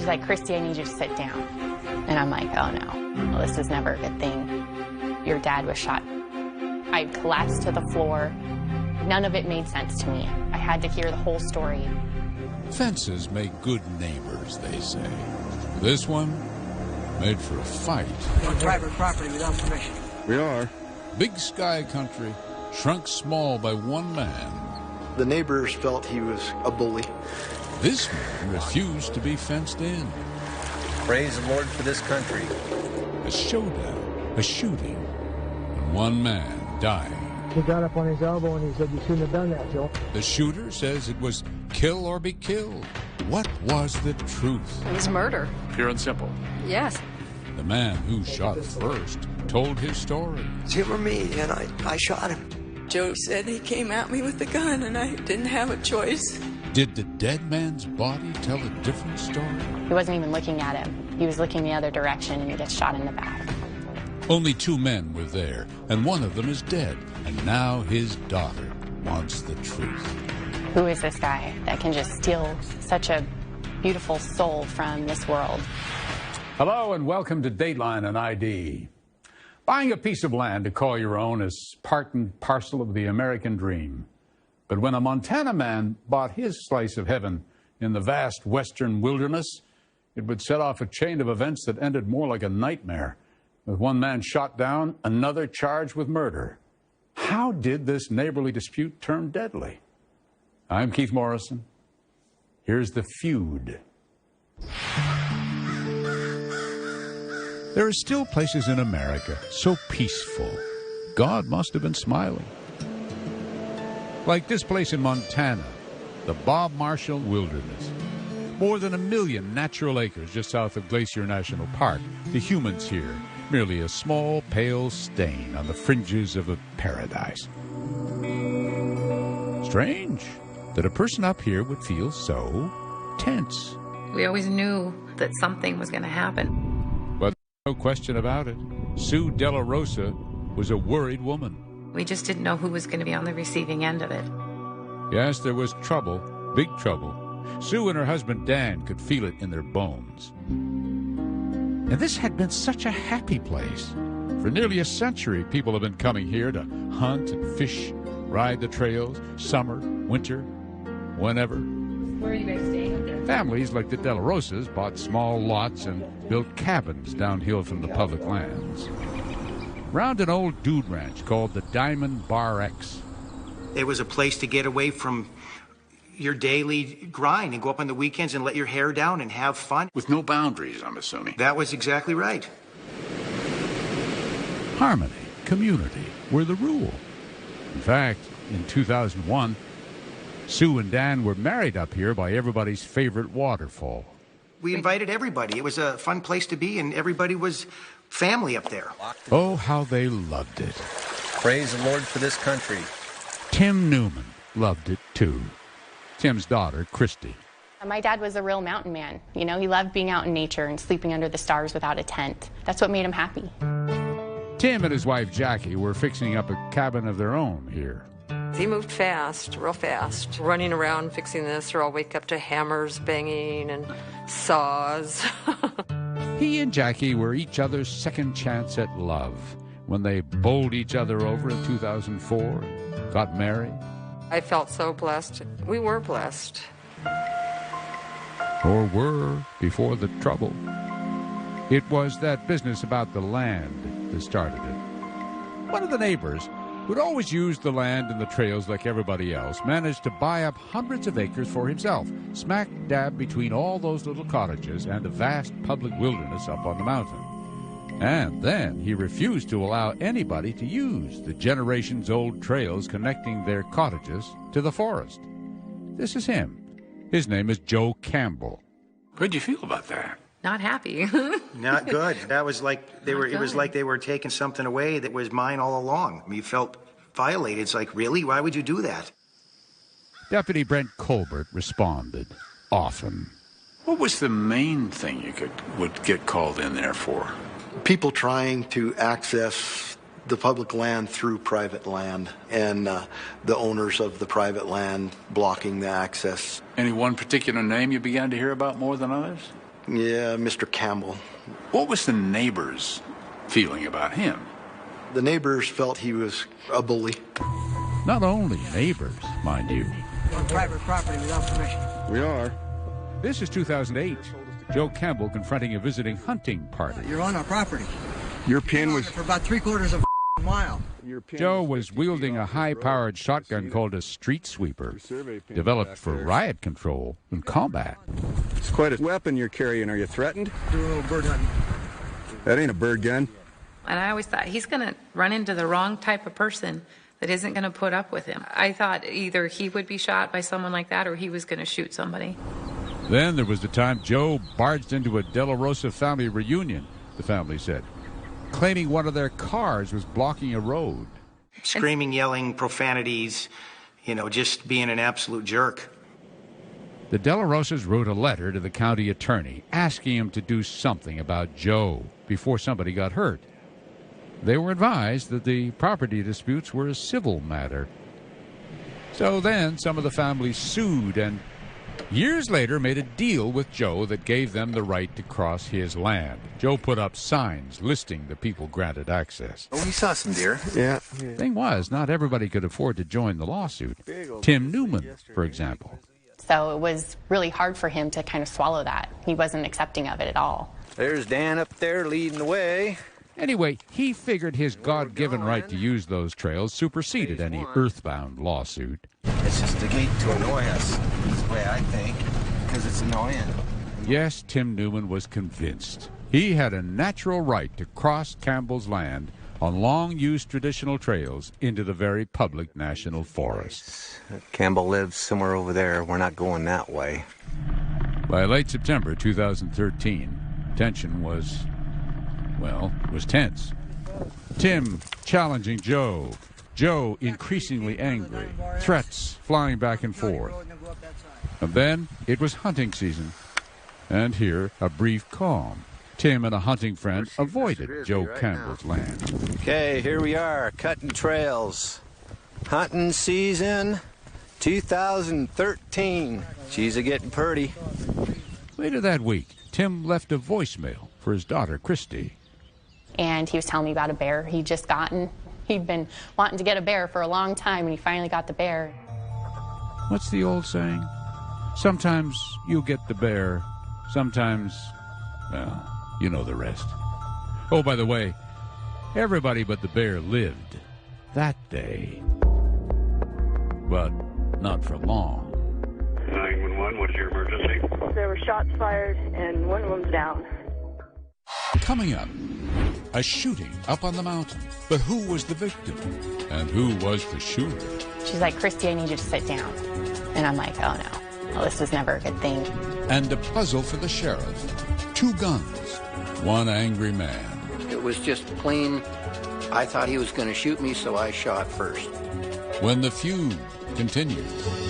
She's like, Christy, I need you to sit down. And I'm like, oh no, well, this is never a good thing. Your dad was shot. I collapsed to the floor. None of it made sense to me. I had to hear the whole story. Fences make good neighbors, they say. This one made for a fight. On private property without permission. We are. Big sky country, shrunk small by one man. The neighbors felt he was a bully. This man refused to be fenced in. Praise the Lord for this country. A showdown, a shooting, and one man dying. He got up on his elbow and he said, you shouldn't have done that, Joe. The shooter says it was kill or be killed. What was the truth? It was murder. Pure and simple. Yes. The man who shot first told his story. It's him or me, and I shot him. Joe said he came at me with a gun, and I didn't have a choice. Did the dead man's body tell a different story? He wasn't even looking at him. He was looking the other direction, and he gets shot in the back. Only 2 men were there, and one of them is dead. And now his daughter wants the truth. Who is this guy that can just steal such a beautiful soul from this world? Hello and welcome to Dateline and ID. Buying a piece of land to call your own is part and parcel of the American dream. But when a Montana man bought his slice of heaven in the vast western wilderness, it would set off a chain of events that ended more like a nightmare, with one man shot down, another charged with murder. How did this neighborly dispute turn deadly? I'm Keith Morrison. Here's the feud. There are still places in America so peaceful, God must have been smiling. Like this place in Montana, the Bob Marshall Wilderness. More than 1 million natural acres just south of Glacier National Park. The humans here, merely a small, pale stain on the fringes of a paradise. Strange that a person up here would feel so tense. We always knew that something was going to happen. But no question about it, Sue Della Rosa was a worried woman. We just didn't know who was going to be on the receiving end of it. Yes, there was trouble, big trouble. Sue and her husband Dan could feel it in their bones. And this had been such a happy place. For nearly a century, people have been coming here to hunt and fish, ride the trails, summer, winter, whenever. Where are you guys staying up there? Families like the Della Rosas bought small lots and built cabins downhill from the public lands. Round an old dude ranch called the Diamond Bar X. It was a place to get away from your daily grind and go up on the weekends and let your hair down and have fun. With no boundaries, I'm assuming. That was exactly right. Harmony, community were the rule. In fact, in 2001, Sue and Dan were married up here by everybody's favorite waterfall. We invited everybody. It was a fun place to be, and everybody was family up there. Oh, how they loved it. Praise the Lord for this country. Tim Newman loved it, too. Tim's daughter, Christy. My dad was a real mountain man. You know, he loved being out in nature and sleeping under the stars without a tent. That's what made him happy. Tim and his wife, Jackie, were fixing up a cabin of their own here. He moved fast, real fast, running around fixing this, or I'll wake up to hammers banging and saws. He and Jackie were each other's second chance at love when they bowled each other over in 2004 and got married. I felt so blessed. We were blessed. Or were before the trouble. It was that business about the land that started it. One of the neighbors, who'd always used the land and the trails like everybody else, managed to buy up hundreds of acres for himself, smack dab between all those little cottages and the vast public wilderness up on the mountain. And then he refused to allow anybody to use the generations-old trails connecting their cottages to the forest. This is him. His name is Joe Campbell. How'd you feel about that? Not happy. Not good. That was like it was like they were taking something away that was mine all along. You felt violated. It's like, really? Why would you do that? Deputy Brent Colbert responded often. What was the main thing you would get called in there for? People trying to access the public land through private land, and the owners of the private land blocking the access. Any one particular name you began to hear about more than others? Yeah, Mr. Campbell. What was the neighbors' feeling about him? The neighbors felt he was a bully. Not only neighbors, mind you. On private property without permission. We are. This is 2008. Joe Campbell confronting a visiting hunting party. You're on our property. Your pin was... For about 3/4 of a mile. Joe was wielding a high-powered shotgun called a street sweeper, developed for riot control and combat. It's quite a weapon you're carrying. Are you threatened? Doing a little bird hunting. That ain't a bird gun. And I always thought he's going to run into the wrong type of person that isn't going to put up with him. I thought either he would be shot by someone like that or he was going to shoot somebody. Then there was the time Joe barged into a De La Rosa family reunion, the family said, claiming one of their cars was blocking a road. Screaming, yelling, profanities, just being an absolute jerk. The De La Rosas wrote a letter to the county attorney asking him to do something about Joe before somebody got hurt. They were advised that the property disputes were a civil matter. So then some of the families sued and years later made a deal with Joe that gave them the right to cross his land. Joe put up signs listing the people granted access. Oh, we saw some deer. Yeah. Thing was, not everybody could afford to join the lawsuit. Tim Newman, for example. So it was really hard for him to kind of swallow that. He wasn't accepting of it at all. There's Dan up there leading the way. Anyway, he figured his God-given right to use those trails superseded any earthbound lawsuit. It's just a gate to annoy us. That's the way I think, because it's annoying. Yes, Tim Newman was convinced. He had a natural right to cross Campbell's land on long-used traditional trails into the very public national forests. Campbell lives somewhere over there. We're not going that way. By late September 2013, tension was tense. Tim challenging Joe. Joe increasingly angry. Threats flying back and forth. And then it was hunting season. And here, a brief calm. Tim and a hunting friend avoided Joe Campbell's land. Okay, here we are, cutting trails. Hunting season 2013. She's a-getting purty. Later that week, Tim left a voicemail for his daughter, Christy. And he was telling me about a bear he'd just gotten. He'd been wanting to get a bear for a long time, and he finally got the bear. What's the old saying? Sometimes you get the bear, sometimes, well, you know the rest. Oh, by the way, everybody but the bear lived that day. But not for long. 911, what is your emergency? There were shots fired, and one of them's down. Coming up, a shooting up on the mountain. But who was the victim? And who was the shooter? She's like, Christy, I need you to sit down. And I'm like, oh no, well, this was never a good thing. And a puzzle for the sheriff. 2 guns, 1 angry man. It was just plain, I thought he was going to shoot me, so I shot first. When the feud continues.